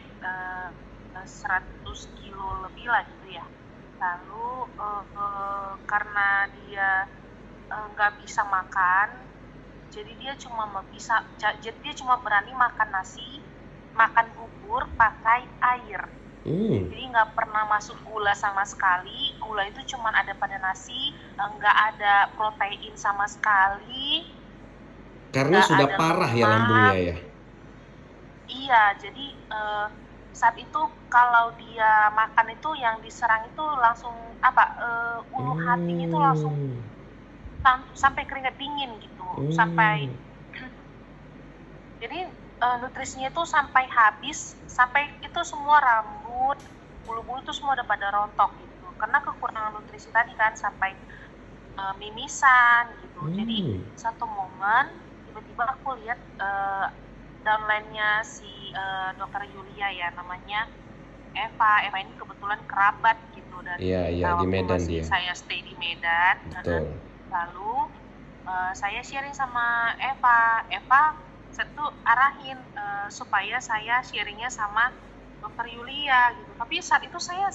eh, 100 kilo lebih lah gitu ya. Lalu karena dia nggak bisa makan, jadi dia cuma berani makan nasi, makan bubur pakai air. Jadi nggak pernah masuk gula sama sekali. Gula itu cuma ada pada nasi, nggak ada protein sama sekali, Karena nggak sudah ada parah ya lambungnya lemak. ya. Iya, jadi saat itu kalau dia makan itu yang diserang itu langsung ulu hatinya itu langsung Hmm. sampai keringat dingin gitu, sampai Hmm. jadi nutrisinya itu sampai habis, sampai itu semua rambut, bulu-bulu itu semua udah pada rontok gitu, karena kekurangan nutrisi tadi kan, sampai mimisan gitu. Jadi Hmm. satu momen tiba-tiba aku lihat downline-nya si dokter Yulia ya, namanya Eva ini kebetulan kerabat gitu Iya, dari iya, di waktu Medan masih dia. saya stay di Medan. Betul. Lalu saya sharing sama Eva tuh arahin supaya saya sharingnya sama dokter Yulia gitu. Tapi saat itu saya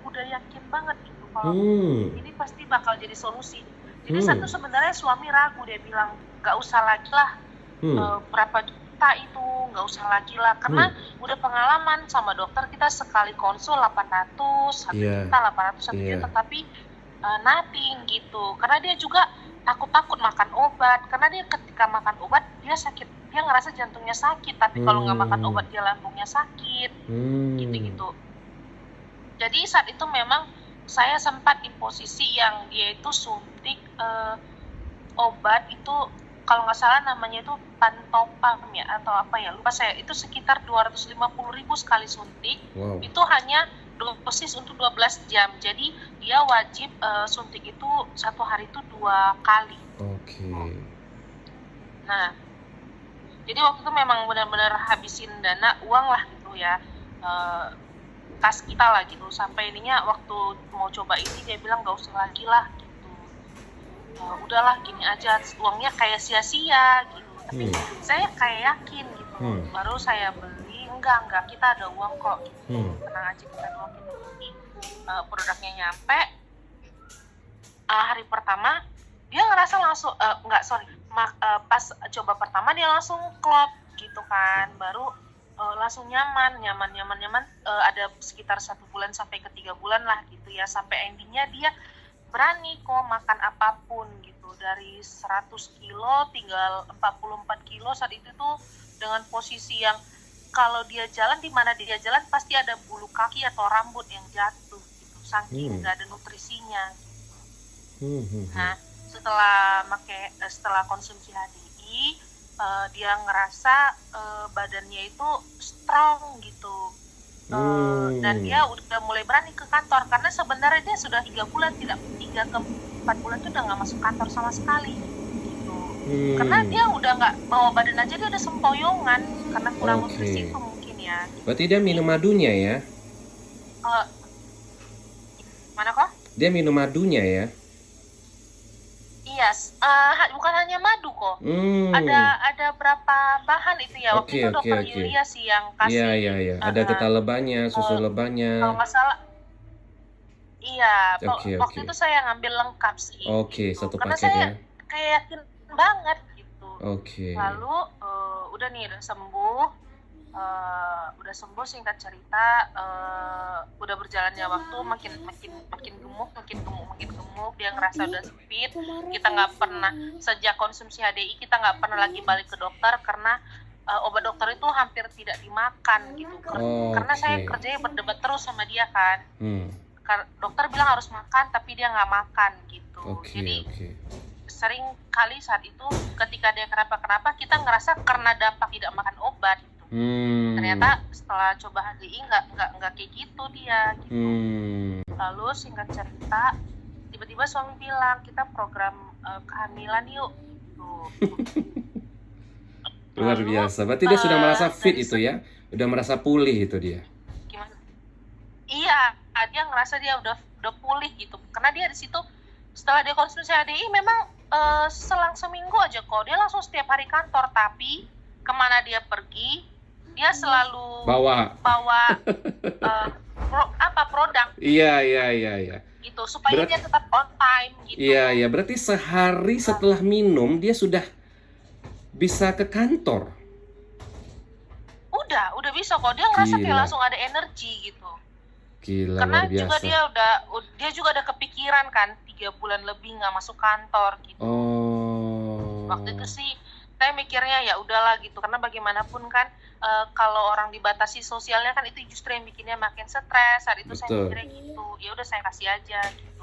udah yakin banget gitu kalau Hmm. ini pasti bakal jadi solusi. Jadi Hmm. satu sebenarnya suami ragu, dia bilang nggak usah lagi lah, Hmm. berapa juta itu, nggak usah lagi lah, karena Hmm. udah pengalaman sama dokter kita sekali konsul 800, 1 Iya. juta, 800, 1 Iya. juta, tapi nothing gitu. Karena dia juga takut makan obat, karena dia ketika makan obat dia sakit, dia ngerasa jantungnya sakit, tapi kalau nggak makan Hmm. obat dia lambungnya sakit, Hmm. gitu-gitu. Jadi saat itu memang saya sempat di posisi yang dia itu suntik obat itu, kalau nggak salah namanya itu Pantopam ya atau apa ya, lupa saya, itu sekitar 250.000 sekali suntik. Wow. Itu hanya dosis untuk 12 jam, jadi dia wajib suntik itu satu hari itu 2 kali. Oke. Nah, jadi waktu itu memang benar-benar habisin dana uang lah gitu ya, kas kita lah gitu, sampai ininya waktu mau coba ini dia bilang nggak usah lagi lah gitu, udahlah gini aja, uangnya kayak sia-sia gitu. Tapi saya kayak yakin gitu, baru saya beli, enggak kita ada uang kok gitu, tenang aja, kita ada uang, kita beli. Produknya nyampe hari pertama dia ngerasa langsung pas coba pertama dia langsung klop gitu kan, baru langsung nyaman, ada sekitar 1 bulan sampai ke 3 bulan lah gitu ya, sampai endingnya dia berani kok makan apapun gitu, dari 100 kilo tinggal 44 kilo saat itu tuh, dengan posisi yang kalau dia jalan, di mana dia jalan pasti ada bulu kaki atau rambut yang jatuh gitu, saking nggak ada nutrisinya. Nah, setelah konsumsi HDI, dia ngerasa badannya itu strong gitu. Dan dia udah mulai berani ke kantor, karena sebenarnya dia sudah 3 ke 4 bulan tuh udah nggak masuk kantor sama sekali gitu. Karena dia udah nggak bawa badan aja, dia udah sempoyongan karena kurang nutrisi itu mungkin ya. Berarti dia minum madunya ya? Mana kok? Dia minum madunya ya? Iya, bukan hanya madu kok. Ada berapa bahan itu ya. Waktu itu dokter Yulia sih yang kasih. Iya. Ada getah lebahnya, susu lebahnya. Kalau nggak salah, iya. Waktu Oke. itu saya ngambil lengkap sih. Oke, Gitu. satu Karena paket saya ya. kayak yakin banget gitu. Oke. Lalu udah nih, udah sembuh singkat cerita, udah berjalannya waktu, makin gemuk, dia ngerasa udah fit. Kita nggak pernah, sejak konsumsi HDI kita nggak pernah lagi balik ke dokter, karena obat dokter itu hampir tidak dimakan gitu. Karena saya kerjanya berdebat terus sama dia kan. Dokter bilang harus makan, tapi dia nggak makan gitu. Jadi sering kali saat itu ketika dia kenapa-kenapa, kita ngerasa karena dampak tidak makan obat gitu. Ternyata setelah coba HDI nggak kayak gitu dia gitu. Lalu singkat cerita, tiba-tiba suami bilang kita program kehamilan yuk gitu. Luar biasa. Berarti dia sudah merasa fit itu ya? Udah merasa pulih itu dia? Gimana? Iya, dia ngerasa dia udah pulih gitu. Karena dia di situ setelah dia konsumsi HDI memang selang seminggu aja kok dia langsung setiap hari kantor, tapi kemana dia pergi dia selalu Bawa. bawa produk Iya, iya, iya, iya. gitu supaya dia tetap on time gitu. Iya, iya. Berarti sehari setelah minum dia sudah bisa ke kantor. Udah bisa kok, dia ngerasa kayak Gila. langsung ada energi gitu. Gila, Karena luar juga biasa. dia juga ada kepikiran kan 3 bulan lebih nggak masuk kantor gitu. Oh. Waktu itu sih saya mikirnya ya udahlah gitu, karena bagaimanapun kan kalau orang dibatasi sosialnya kan itu justru yang bikinnya makin stres. Saat itu saya Betul. mikirnya gitu, ya udah saya kasih aja gitu.